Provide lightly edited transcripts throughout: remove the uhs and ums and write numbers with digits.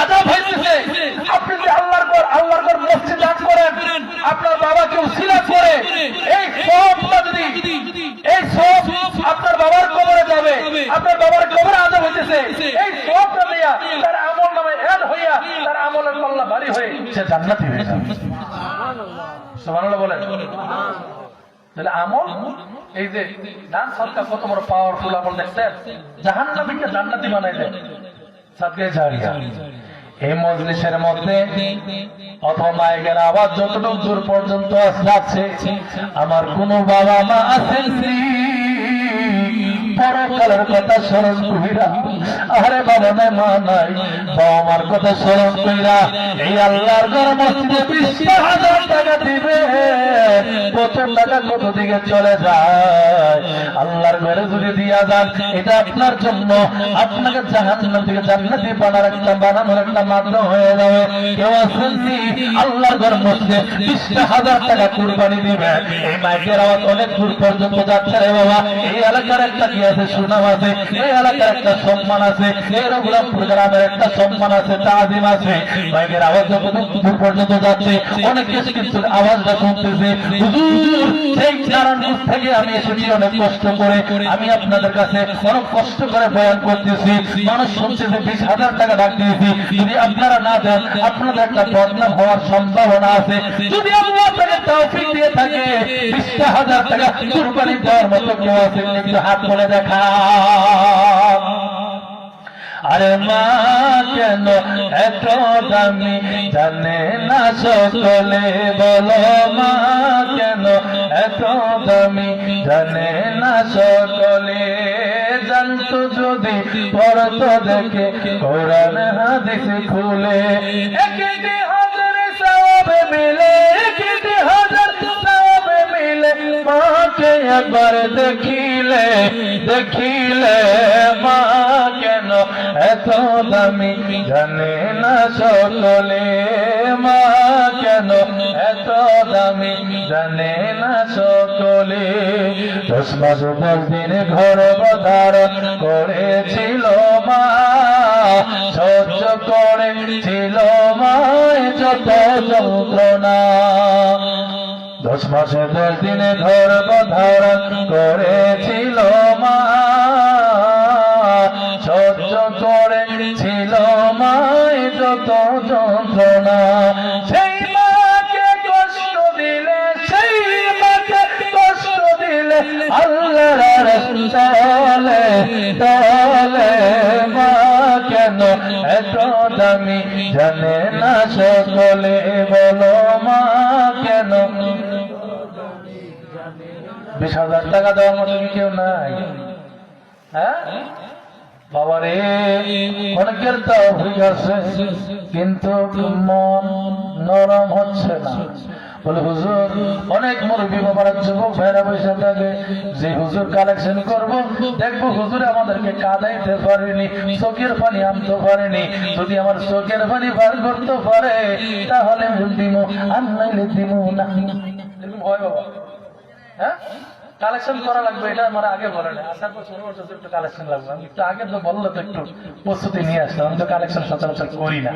আযাব হইতেছে। আপনি যদি আল্লাহর ঘর মসজিদ দান করেন, আপনার বাবাকে উসিলা করে এই সবটা যদি এই সব আপনার বাবার কবরে যাবে, আপনার বাবার কবরে আযাব হইতেছে, এই সবটা দিয়া তার আমল নামে এড হইয়া তার আমলের পাল্লা ভারী হয়ে সে জান্নাতি হয়ে যাবে। সুবহানাল্লাহ বলেন। তাহলে আমল এই যে দান সরকার কত বড় পাওয়ারফুল আমল দেখছেন, জাহান্নামীকে জান্নাতি বানাই দেয় সাদকা জারিয়া। এই মজলিসের মধ্যে অথবা মাইকের আওয়াজ যতটুকু দূর পর্যন্ত আসছে, আমার কোনো বাবা মা আছেন পরকালের কথা স্মরণ কইরা, আরে বাবা নাই মা নাই, বাবা মার কথা স্মরণ কইরা এই আল্লাহর ঘর মসজিদে 20,000 টাকা দিবে। কত টাকা কত দিকে চলে যায়, আল্লাহর ঘরে যদি দিয়া যান, এটা আপনার জন্য আপনাকে জাহান্নাম থেকে জান্নাতি বানানোর একটা মাধ্যম হয়ে যাবে। কেউ আছেন আল্লাহর ঘর মসজিদে 20,000 টাকা কুরবানি দিবে। এই মাইকের আওয়াজ অনেক দূর পর্যন্ত যাচ্ছে রে বাবা। এই এলাকার একটা কি আছে, সুনাম আছে, এই এলাকার একটা সম্মান আছে, এই রঘুরামপুর গ্রামের একটা সম্মান আছে, তাজিম আছে। মাইকের আওয়াজ যত দূর পর্যন্ত যাচ্ছে, অনেক কিছু কিন্তু আওয়াজটা শুনতেছে। হুজুর সেই নারায়ণগঞ্জ থেকে আমি এসেছি অনেক কষ্ট করে, আমি আপনাদের কাছে অনেক কষ্ট করে বয়ান করতেছি, মানুষ শুনতেছে, 20,000 টাকা ডাক দিয়েছি। যদি আপনারা না দেন, আপনাদের একটা বদনাম হওয়ার সম্ভাবনা আছে। যদি আল্লাহ আপনাকে তৌফিক দিয়ে থাকে, 20,000 টাকা কুরবানি দেওয়ার মতো কেউ আছে, একটু হাত তুলে দেখা। আরে মা কেন এত দামি জানে না সকলে, বলো মা কেন এত দামি জানে না সকলে। জানতো যদি পড়তো দেখে কোরআন হাদিস খুলে, 1,000 সওয়াব মিলে, 1,000 সওয়াব মিলে। মাকে একবার দেখিলে মা কেন এত দামি জানে না সকলে, মা কেন এত দামি জানে না সকলে। 10 মাস 10 দিন গর্ভধারণ করেছিল মা, সহ্য করেছিল মা যত যন্ত্রণা। 10 মাস 10 দিন গর্ভধারণ করেছিল মা, সহ্য করেছিল মা যত যন্ত্রণা। সেই মাকে কষ্ট দিলে, সেই মাকে কষ্ট দিলে আল্লাহর তলে তলে। মা কেন এত দামি জানে না সকলে, বলো মা কেন। 20,000 টাকা দেওয়ার মতো কেউ নাই। হ্যাঁ বাবারে, অনেকের তাও হয়ে আছে, কিন্তু মন নরম হচ্ছে না। বলে হুজুর, অনেক মুরব্বী বাবারা যুবক ভাইরা বসে থাকে, যে হুজুর কালেকশন করব, দেখবো হুজুর আমাদেরকে কাঁদাইতে পারেনি, চোখের পানি আনতে পারেনি। যদি আমার চোখের পানি বার করতে পারে তাহলে দিমু, আর নাইলে দিমু না। এরকম হয় বাবা। হ্যাঁ কালেকশন করা লাগবে, এটা আমার আগে বলে না। আসার পর শুরু করতে একটু কালেকশন লাগবে। আমি একটু আগে তো বললো তো একটু প্রস্তুতি নিয়ে আসতাম। আমি তো কালেকশন সচরাচর করি না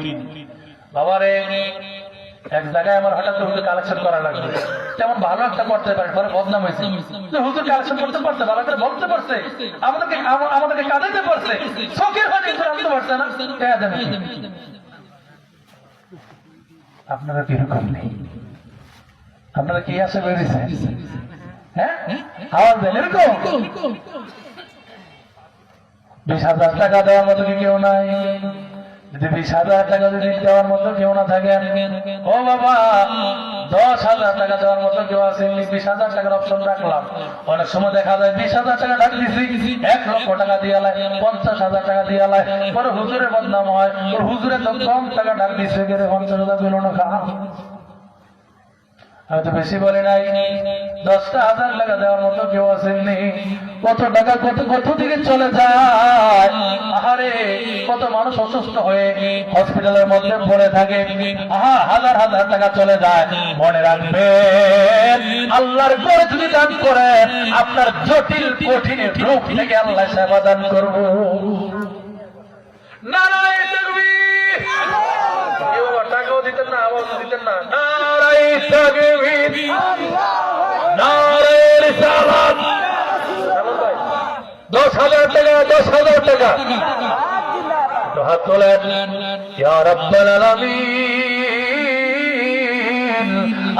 বাবারে। এক জায়গায় আমার হঠাৎ হুজুর কালেকশন করা লাগবে, তেমন ভালো একটা করতে পারে, পরে বদনাম হয়েছে। হুজুর কালেকশন করতে পারছে, ভালো করে বলতে পারছে, আমাদেরকে কাঁদাইতে পারছে, চোখের পানি আনতে পারছে না। আপনারা কিরকম নেই? আপনারা কি আসে বেরিয়েছে? হ্যাঁ আওয়াজ দেন এরকম। 20,000 টাকা দেওয়ার মতো কি কেউ নাই? যদি 20,000 টাকা যদি দেওয়ার মতো কেউ না থাকে, ও বাবা 10,000 টাকা দেওয়ার মতো কেউ আছে? 20,000 টাকার অপশন রাখলাম। অনেক সময় দেখা যায় 20,000 টাকা ডাক দিচ্ছি, 1 লক্ষ টাকা দিয়ে লাই, 50,000 টাকা দিয়ে লাই, পরে হুজুরের বদনাম হয়। ওর হুজুরে তো কম টাকা ডাক দিচ্ছে, 50,000 পেল না। খা আমি তো বেশি বলি নাই, 10,000 টাকা দেওয়ার মতো কেউ আসেননি। কত টাকা কত দিকে চলে যায়। আহারে, কত মানুষ অসুস্থ হয়ে হসপিটালের মধ্যে পড়ে থাকে, হাজার হাজার টাকা চলে যায়। মনে রাখবেন, আল্লাহর ঘরে যদি দান করে, আপনার জটিল কঠিন রোগ থেকে আল্লাহ সেবা দান করবো। নারায়ে তাকবীর। আওয়াজ দিতেন না নারায়ে তাকবীর নারায়ে রিসালাত 10,000 টাকা 10,000 টাকা তো হাত তোলেন ইয়া রাব্বাল আলামিন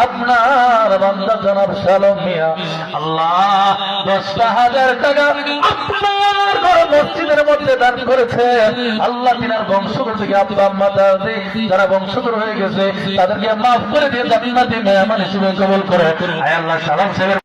আপনার বান্দা জনাব সালম মিয়া আল্লাহ 10,000 টাকা আপনার ঘর মসজিদের মধ্যে দান করেছে আল্লাহ তিনার বংশধর থেকে আব্বা আম্মা দাদি যারা বংশধর হয়ে গেছে তাদেরকে মাফ করে দিয়ে জান্নাতি মেহমান হিসেবে কবুল করে আয় আল্লাহ সালাম সাহেব